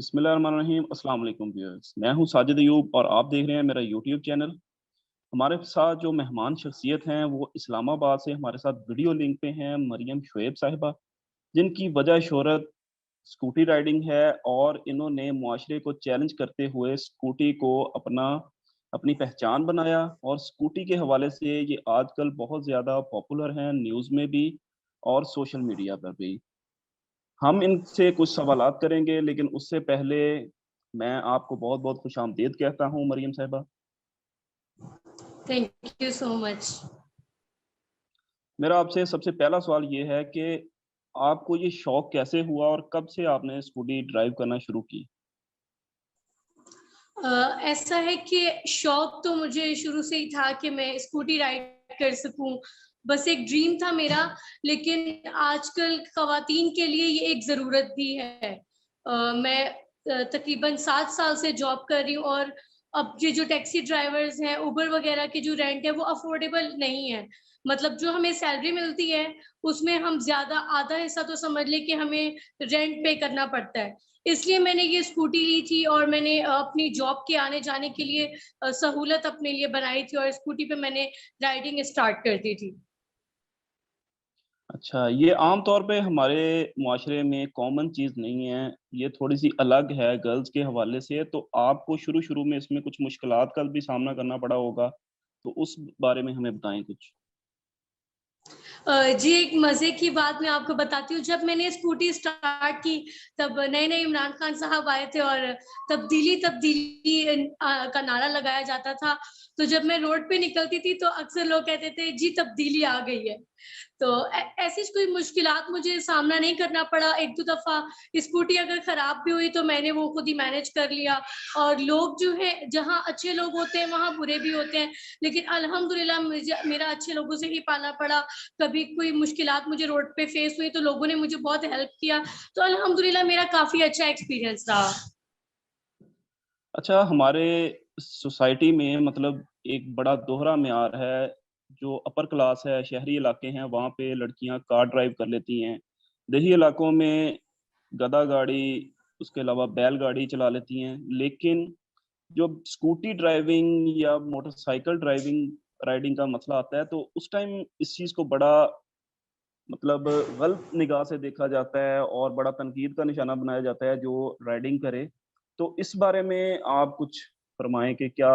बिस्मिल्लाहिर्रहमानिर्रहीम। अस्सलाम वालेकुम व्यूअर्स, मैं हूं साजिद अयूब और आप देख रहे हैं मेरा यूट्यूब चैनल। हमारे साथ जो मेहमान शख्सियत हैं वो इस्लामाबाद से हमारे साथ वीडियो लिंक पे हैं, मरियम शुएब साहिबा, जिनकी वजह शोहरत स्कूटी राइडिंग है और इन्होंने मुआशरे को चैलेंज करते हुए स्कूटी को अपनी पहचान बनाया और स्कूटी के हवाले से ये आजकल बहुत ज़्यादा पॉपुलर हैं, न्यूज़ में भी और सोशल मीडिया पर भी। हम इनसे कुछ सवालात करेंगे, लेकिन उससे पहले मैं आपको बहुत-बहुत खुशामदीद कहता हूँ मरियम साहिबा। Thank you so much. मेरा आपसे सबसे पहला सवाल ये है कि आपको ये शौक कैसे हुआ और कब से आपने स्कूटी ड्राइव करना शुरू की? ऐसा है कि शौक तो मुझे शुरू से ही था कि मैं स्कूटी राइड कर सकूं, बस एक ड्रीम था मेरा। लेकिन आजकल ख़वातीन के लिए ये एक ज़रूरत भी है। मैं तकरीबन 7 साल से जॉब कर रही हूँ और अब ये जो टैक्सी ड्राइवर्स हैं, उबर वगैरह के जो रेंट है वो अफोर्डेबल नहीं है। मतलब जो हमें सैलरी मिलती है उसमें हम ज़्यादा आधा हिस्सा तो समझ लें कि हमें रेंट पे करना पड़ता है। इसलिए मैंने ये स्कूटी ली थी और मैंने अपनी जॉब के आने-जाने के लिए सहूलत अपने लिए बनाई थी और स्कूटी पे मैंने राइडिंग स्टार्ट कर दी थी। अच्छा, ये आम तौर पे हमारे मुआशरे में कॉमन चीज़ नहीं है, ये थोड़ी-सी अलग है गर्ल्स के हवाले से, तो आपको शुरू-शुरू में इसमें कुछ मुश्किलात का भी सामना करना पड़ा होगा, तो उस बारे में हमें बताएँ कुछ? जी, एक मज़े की बात मैं आपको बताती हूँ, जब मैंने स्कूटी स्टार्ट की, तब नए-नए इमरान खान साहब आए थे और तब्दीली तब्दीली का नारा लगाया जाता था। तो जब मैं रोड पे निकलती थी, तो अक्सर लोग कहते थे, "जी, तब्दीली आ गई है।" तो ऐसी कोई मुश्किलात मुझे सामना नहीं करना पड़ा। 1-2 दफ़ा स्कूटी अगर खराब भी हुई, तो मैंने वो खुद ही मैनेज कर लिया और लोग जो हैं, जहाँ अच्छे लोग होते हैं, वहाँ बुरे भी होते हैं। लेकिन अल्हम्दुलिल्लाह मेरा अच्छे लोगों से ही पाला पड़ा। कभी कोई मुश्किलात मुझे रोड पे फेस हुई तो लोगों ने मुझे बहुत हेल्प किया। तो अल्हम्दुलिल्लाह मेरा काफ़ी अच्छा एक्सपीरियंस रहा। अच्छा, हमारे सोसाइटी में मतलब एक बड़ा दोहरा म्यार है, जो अपर क्लास है, शहरी इलाके हैं, वहाँ पे लड़कियाँ कार ड्राइव कर लेती हैं। देही इलाकों में गधा गाड़ी, उसके अलावा बैलगाड़ी चला लेती हैं। लेकिन जो स्कूटी ड्राइविंग या मोटरसाइकिल ड्राइविंग राइडिंग का मसला आता है, तो उस टाइम इस चीज़ को बड़ा मतलब गलत निगाह से देखा जाता है और बड़ा तनकीद का निशाना बनाया जाता है जो राइडिंग करे। तो इस बारे में आप कुछ फरमाएँ कि क्या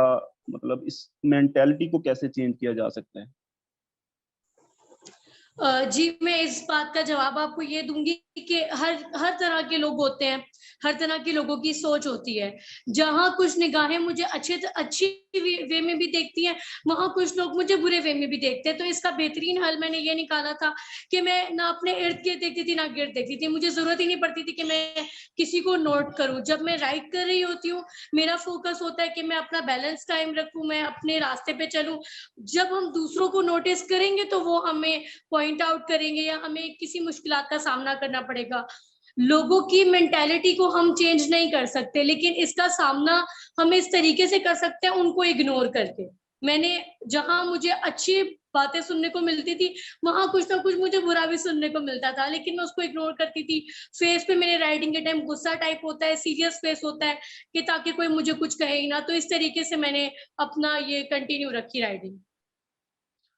मतलब इस मेंटालिटी को कैसे चेंज किया जा सकता है? जी, मैं इस बात का जवाब आपको ये दूँगी कि हर हर तरह के लोग होते हैं, हर तरह के लोगों की सोच होती है। जहाँ कुछ निगाहें मुझे अच्छी वे में भी देखती हैं, वहाँ कुछ लोग मुझे बुरे वे में भी देखते हैं। तो इसका बेहतरीन हल मैंने ये निकाला था कि मैं ना अपने इर्द-गिर्द देखती थी, ना गिर्द देखती थी। मुझे ज़रूरत ही नहीं पड़ती थी कि मैं किसी को नोट करूँ। जब मैं राइड कर रही होती हूँ, मेरा फ़ोकस होता है कि मैं अपना बैलेंस कायम रखूँ, मैं अपने रास्ते पे चलूँ। जब हम दूसरों को नोटिस करेंगे, तो वो हमें पॉइंट आउट करेंगे या हमें किसी मुश्किलात का सामना करना पड़ेगा। लोगों की मेंटालिटी को हम चेंज नहीं कर सकते, लेकिन इसका सामना हम इस तरीके से कर सकते हैं उनको इग्नोर करके। मैंने जहाँ मुझे अच्छी बातें सुनने को मिलती थी, वहाँ कुछ ना कुछ मुझे बुरा भी सुनने को मिलता था, लेकिन मैं उसको इग्नोर करती थी। फेस पे मेरे राइडिंग के टाइम गुस्सा टाइप होता है, सीरियस फेस होता है कि ताकि कोई मुझे कुछ कहे ही ना। तो इस तरीके से मैंने अपना ये कंटिन्यू रखी राइडिंग।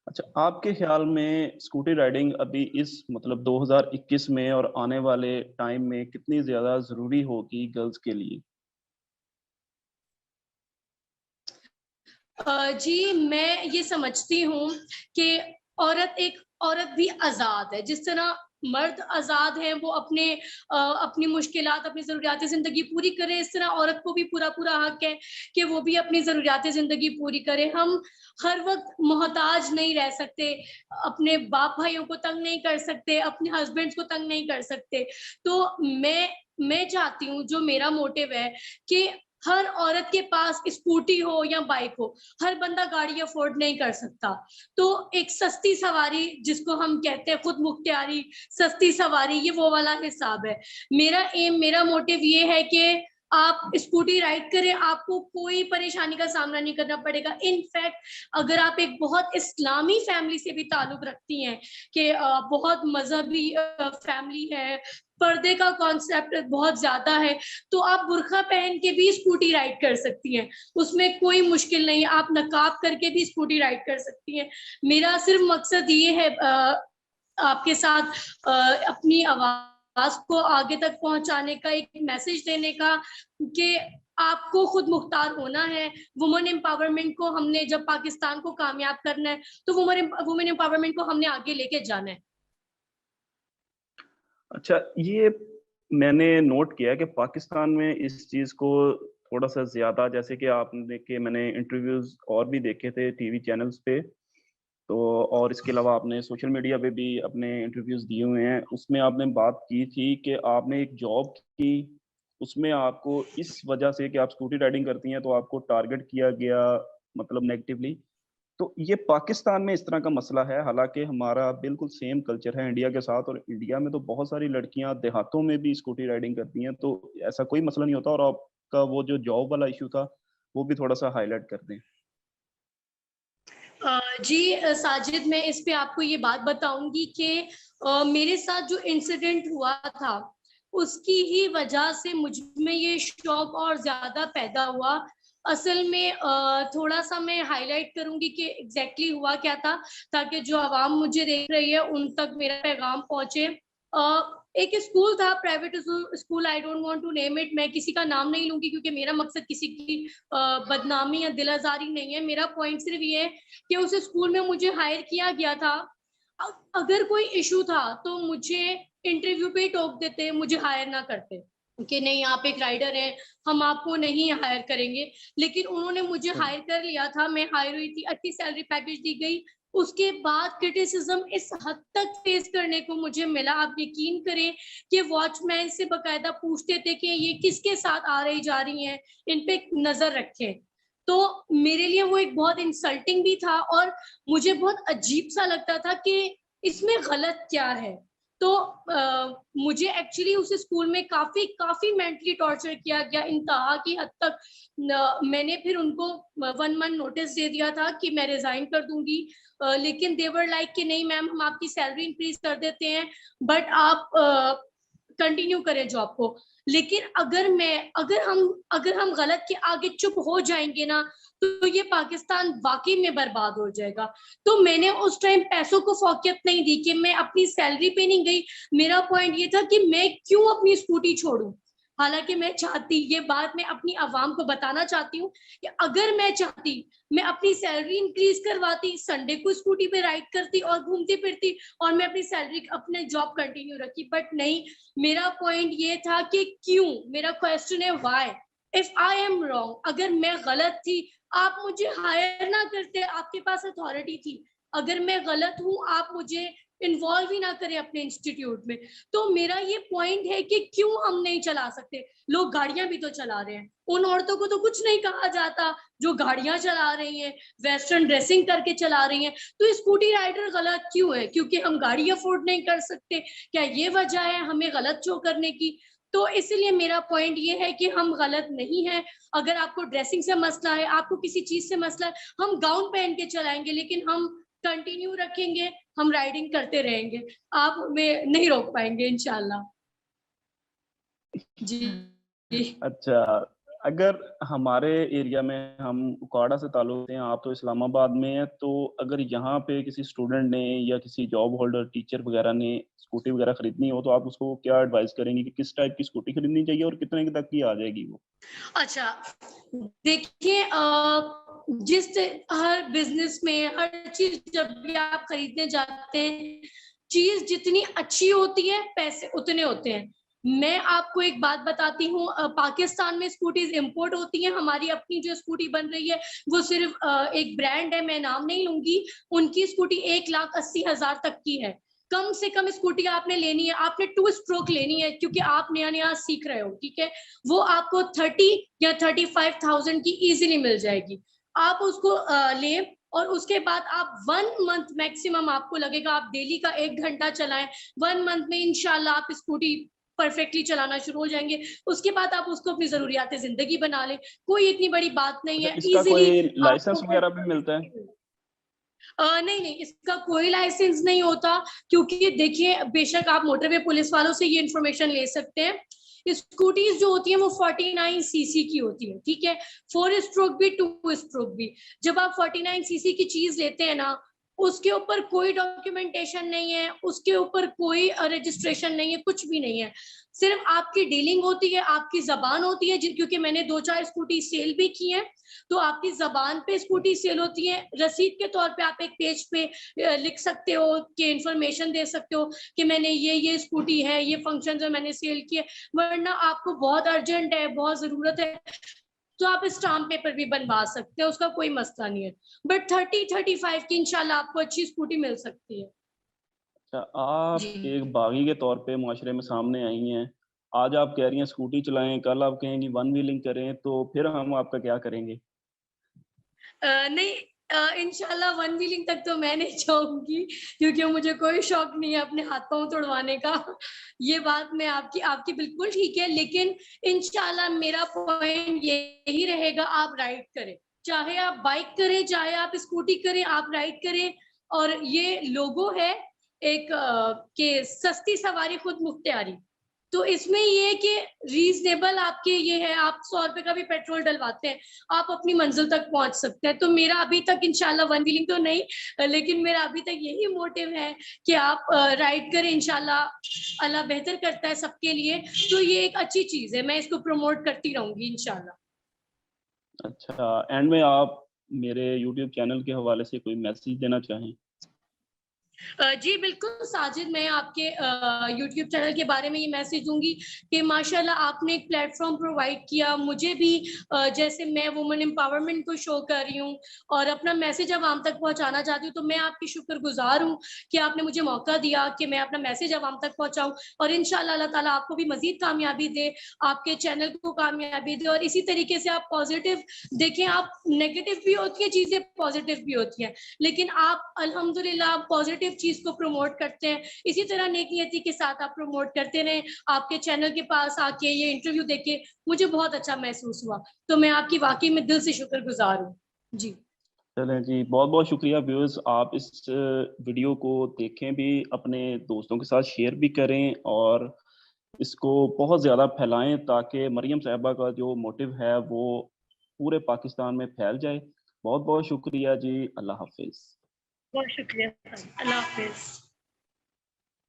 अच्छा, आपके ख़्याल में स्कूटी राइडिंग अभी इस मतलब 2021 में और आने वाले टाइम में कितनी ज़्यादा ज़रूरी होगी गर्ल्स के लिए? जी, मैं ये समझती हूँ कि औरत भी आज़ाद है। जिस तरह मर्द आज़ाद हैं, वो अपनी मुश्किलात, अपनी ज़रूरियात ज़िंदगी पूरी करे, इस तरह औरत को भी पूरा-पूरा हक है कि वो भी अपनी ज़रूरियात ज़िंदगी पूरी करे। हम हर वक़्त मोहताज नहीं रह सकते, अपने बाप-भाइयों को तंग नहीं कर सकते, अपने हस्बैंड्स को तंग नहीं कर सकते। तो मैं चाहती हूँ, जो मेरा मोटिव है कि हर औरत के पास स्कूटी हो या बाइक हो, हर बंदा गाड़ी अफ़ोर्ड नहीं कर सकता। तो एक सस्ती सवारी जिसको हम कहते हैं खुद मुख्तियारी, सस्ती सवारी, ये वो वाला हिसाब है। मेरा मोटिव ये है कि आप स्कूटी राइड करें, आपको कोई परेशानी का सामना नहीं करना पड़ेगा। इनफैक्ट अगर आप एक बहुत इस्लामी फैमिली से भी ताल्लुक रखती हैं कि बहुत मजहबी फैमिली है, पर्दे का कॉन्सेप्ट बहुत ज्यादा है, तो आप बुर्का पहन के भी स्कूटी राइड कर सकती हैं, उसमें कोई मुश्किल नहीं। आप नकाब करके भी स्कूटी राइड कर सकती हैं। मेरा सिर्फ मकसद ये है आपके साथ अपनी आवाज को आगे तक पहुंचाने का, एक मैसेज देने का कि आपको खुद मुख्तार होना है। वुमेन एम्पावरमेंट को हमने, जब पाकिस्तान को कामयाब करना है, तो वुमेन एम्पावरमेंट को हमने आगे लेके जाना है। अच्छा, ये मैंने नोट किया कि पाकिस्तान में इस चीज़ को थोड़ा-सा ज़्यादा, जैसे कि आपने कि मैंने इंटरव्यूज़ और भी देखे थे टीवी चैनल्स पे, तो और इसके अलावा आपने सोशल मीडिया पे भी अपने इंटरव्यूज़ दिए हुए हैं। उसमें आपने बात की थी कि आपने एक जॉब की, उसमें आपको इस वजह से कि आप स्कूटी राइडिंग करती हैं, तो आपको टारगेट किया गया, मतलब नेगेटिवली। तो ये पाकिस्तान में इस तरह का मसला है, हालाँकि हमारा बिल्कुल सेम कल्चर है इंडिया के साथ, और इंडिया में तो बहुत सारी लड़कियाँ देहातों में भी स्कूटी राइडिंग करती हैं, तो ऐसा कोई मसला नहीं होता। और आपका वो जो जॉब वाला इश्यू था, वो भी थोड़ा-सा हाइलाइट कर दें। जी साजिद, मैं इस पे आपको ये बात बताऊंगी कि मेरे साथ जो इंसिडेंट हुआ था, उसकी ही वजह से मुझ में ये शौक और ज्यादा पैदा हुआ। असल में थोड़ा सा मैं हाईलाइट करूंगी कि एग्जैक्टली हुआ क्या था, ताकि जो आवाम मुझे देख रही है उन तक मेरा पैगाम पहुंचे। एक स्कूल था, private school, I don't want to name it, मैं किसी का नाम नहीं लूंगी क्योंकि मेरा मकसद किसी की बदनामी या दिल आजारी नहीं है। मेरा पॉइंट सिर्फ ये है कि उस स्कूल में मुझे हायर किया गया था। अगर कोई इशू था तो मुझे इंटरव्यू पे ही टोक देते, मुझे हायर ना करते कि नहीं आप एक राइडर हैं, हम आपको नहीं हायर करेंगे। लेकिन उन्होंने मुझे अच्छा। हायर कर लिया था, मैं हायर हुई थी, अच्छी सैलरी पैकेज दी गई। उसके बाद क्रिटिसिज्म इस हद तक फेस करने को मुझे मिला, आप यकीन करें कि वॉचमैन से बकायदा पूछते थे कि ये किसके साथ आ रही जा रही हैं, इन पे नजर रखें। तो मेरे लिए वो एक बहुत इंसल्टिंग भी था और मुझे बहुत अजीब सा लगता था कि इसमें गलत क्या है। तो मुझे एक्चुअली उस स्कूल में काफी काफी मेंटली टॉर्चर किया गया, इंतहा की हद तक। मैंने फिर उनको 1 मंथ नोटिस दे दिया था कि मैं रिजाइन कर दूंगी, लेकिन देवर लाइक कि नहीं मैम, हम आपकी सैलरी इंक्रीज कर देते हैं, बट आप कंटिन्यू करें जॉब को। लेकिन अगर हम गलत के आगे चुप हो जाएंगे ना, तो ये पाकिस्तान वाकई में बर्बाद हो जाएगा। तो मैंने उस टाइम पैसों को फौकियत नहीं दी कि मैं अपनी सैलरी पे नहीं गई। मेरा पॉइंट ये था कि मैं क्यों अपनी स्कूटी छोड़ूं। हालांकि मैं चाहती, ये बात मैं अपनी आवाम को बताना चाहती हूँ कि अगर मैं चाहती, मैं अपनी सैलरी इंक्रीज करवाती, संडे को स्कूटी पे राइड करती और घूमती फिरती, और मैं अपनी सैलरी, अपने जॉब कंटिन्यू रखी। बट नहीं, मेरा पॉइंट ये था कि क्यों, मेरा क्वेश्चन है why. If I am wrong, अगर मैं गलत थी, आप मुझे हायर ना करते, आपके पास अथॉरिटी थी। अगर मैं गलत हूं, आप मुझे इन्वॉल्व ही ना करें अपने इंस्टीट्यूट में। तो मेरा ये पॉइंट है कि क्यों हम नहीं चला सकते। लोग गाड़ियां भी तो चला रहे हैं, उन औरतों को तो कुछ नहीं कहा जाता जो गाड़ियां चला रही हैं, वेस्टर्न ड्रेसिंग करके चला रही हैं। तो स्कूटी राइडर गलत क्यों है? क्योंकि हम गाड़ी अफोर्ड नहीं कर सकते? क्या ये वजह है हमें गलत शो करने की? तो इसलिए मेरा पॉइंट ये है कि हम गलत नहीं है। अगर आपको ड्रेसिंग से मसला है, आपको किसी चीज से मसला है, हम गाउन पहन के चलाएंगे, लेकिन हम कंटिन्यू रखेंगे, हम राइडिंग करते रहेंगे, आप हमें नहीं रोक पाएंगे इंशाल्लाह। जी जी। अच्छा, अगर हमारे एरिया में, हम उकाड़ा से ताल्लुक हैं, आप तो इस्लामाबाद में हैं, तो अगर यहाँ पे किसी स्टूडेंट ने या किसी जॉब होल्डर, टीचर वगैरह ने स्कूटी वगैरह खरीदनी हो, तो आप उसको क्या एडवाइस करेंगे कि किस टाइप की स्कूटी खरीदनी चाहिए और कितने तक की आ जाएगी वो? अच्छा, देखिए जिस हर बिजनेस में हर चीज जब भी आप खरीदने जाते हैं, चीज जितनी अच्छी होती है पैसे उतने होते हैं। मैं आपको एक बात बताती हूँ, पाकिस्तान में स्कूटीज इंपोर्ट होती हैं, हमारी अपनी जो स्कूटी बन रही है वो सिर्फ एक ब्रांड है, मैं नाम नहीं लूंगी, उनकी स्कूटी 1,80,000 तक की है। कम से कम स्कूटी आपने लेनी है, आपने 2 स्ट्रोक लेनी है क्योंकि आप नया नया सीख रहे हो, ठीक है। वो आपको 30 या 35,000 की इजीली मिल जाएगी। आप उसको ले, और उसके बाद आप 1 मंथ मैक्सिमम आपको लगेगा, आप डेली का 1 घंटा चलाएं, 1 मंथ में इंशाल्लाह आप स्कूटी परफेक्टली चलाना शुरू हो जाएंगे, उसके बाद आप उसको अपनी जरूरियात जिंदगी बना लें, कोई इतनी बड़ी बात नहीं अच्छा, है, इसका इजीली कोई लाइसेंस आपको वगैरह भी मिलता है? नहीं नहीं, इसका कोई लाइसेंस नहीं होता, क्योंकि देखिए बेशक आप मोटरवे पुलिस वालों से ये इंफॉर्मेशन ले सकते हैं, स्कूटीज जो होती है वो 49 सीसी की होती है, ठीक है, 4 स्ट्रोक भी 2 स्ट्रोक भी। जब आप 49 सीसी की चीज लेते हैं ना, उसके ऊपर कोई डॉक्यूमेंटेशन नहीं है, उसके ऊपर कोई रजिस्ट्रेशन नहीं है, कुछ भी नहीं है, सिर्फ आपकी डीलिंग होती है, आपकी जबान होती है, क्योंकि मैंने 2-4 स्कूटी सेल भी की है, तो आपकी जबान पे स्कूटी सेल होती है, रसीद के तौर पे आप एक पेज पे लिख सकते हो कि इंफॉर्मेशन दे सकते हो कि मैंने ये स्कूटी है, ये फंक्शन जो मैंने सेल किए, वरना आपको बहुत अर्जेंट है, बहुत जरूरत है, तो आप स्टाम्प पेपर भी बनवा सकते हैं, उसका कोई मसला नहीं है, बट 30-35 की इंशाल्लाह आपको अच्छी स्कूटी मिल सकती है। अच्छा, आप जी। एक बागी के तौर पे मुआशरे में सामने आई हैं। आज आप कह रही हैं स्कूटी चलाएँ, कल आप कहेंगी वन व्हीलिंग करें, तो फिर हम आपका क्या करेंगे? नहीं, इंशाल्लाह वन व्हीलिंग तक तो मैं नहीं जाऊंगी, क्योंकि मुझे कोई शौक नहीं है अपने हाथ पांव तोड़वाने का। ये बात मैं आपकी आपकी बिल्कुल ठीक है, लेकिन इंशाल्लाह मेरा पॉइंट यही रहेगा, आप राइड करें, चाहे आप बाइक करें, चाहे आप स्कूटी करें, आप राइड करें। और ये लोगो है एक कि सस्ती सवारी खुद मुख्तियारी, तो इसमें ये है कि रीजनेबल आपके ये है, आप 100 रुपए का भी पेट्रोल डलवाते हैं, आप अपनी मंजिल तक पहुंच सकते हैं। तो मेरा अभी तक इंशाल्लाह वन व्हीलिंग तो नहीं, लेकिन मेरा अभी तक यही मोटिव है कि आप राइड करें, इंशाल्लाह अल्लाह बेहतर करता है सबके लिए, तो ये एक अच्छी चीज है, मैं इसको प्रमोट करती रहूंगी इंशाल्लाह। अच्छा, एंड में आप मेरे यूट्यूब चैनल के हवाले से कोई मैसेज देना चाहें? जी बिल्कुल साजिद, मैं आपके यूट्यूब चैनल के बारे में ये मैसेज दूंगी कि माशाल्लाह आपने एक प्लेटफॉर्म प्रोवाइड किया मुझे भी, जैसे मैं वुमेन एम्पावरमेंट को शो कर रही हूँ और अपना मैसेज आवाम तक पहुंचाना चाहती हूँ, तो मैं आपकी शुक्रगुजार हूँ कि आपने मुझे मौका दिया कि मैं अपना मैसेज आवाम तक पहुंचाऊं, और इंशाल्लाह अल्लाह ताला आपको भी मजीद कामयाबी दे, आपके चैनल को कामयाबी दे, और इसी तरीके से आप पॉजिटिव देखें, आप नेगेटिव भी होती है चीजें, पॉजिटिव भी होती है, लेकिन आप अल्हम्दुलिल्लाह पॉजिटिव चीज को प्रमोट करते हैं, इसी तरह नेक नियति के साथ आप प्रमोट करते रहें। आपके चैनल के पास आके ये इंटरव्यू देके मुझे बहुत अच्छा महसूस हुआ, तो मैं आपकी वाकई में दिल से शुक्रगुजार हूँ। जी। चलें जी, बहुत-बहुत शुक्रिया व्यूअर्स, आप इस वीडियो को देखें भी, अपने दोस्तों के साथ शेयर भी करें और इसको बहुत ज़्यादा फैलाएँ ताकि मरियम साहिबा का जो मोटिव है वो पूरे पाकिस्तान में फैल जाए। बहुत-बहुत शुक्रिया जी, अल्लाह हाफ़िज़। बहुत शुक्रिया, अल्लाह हाफिज।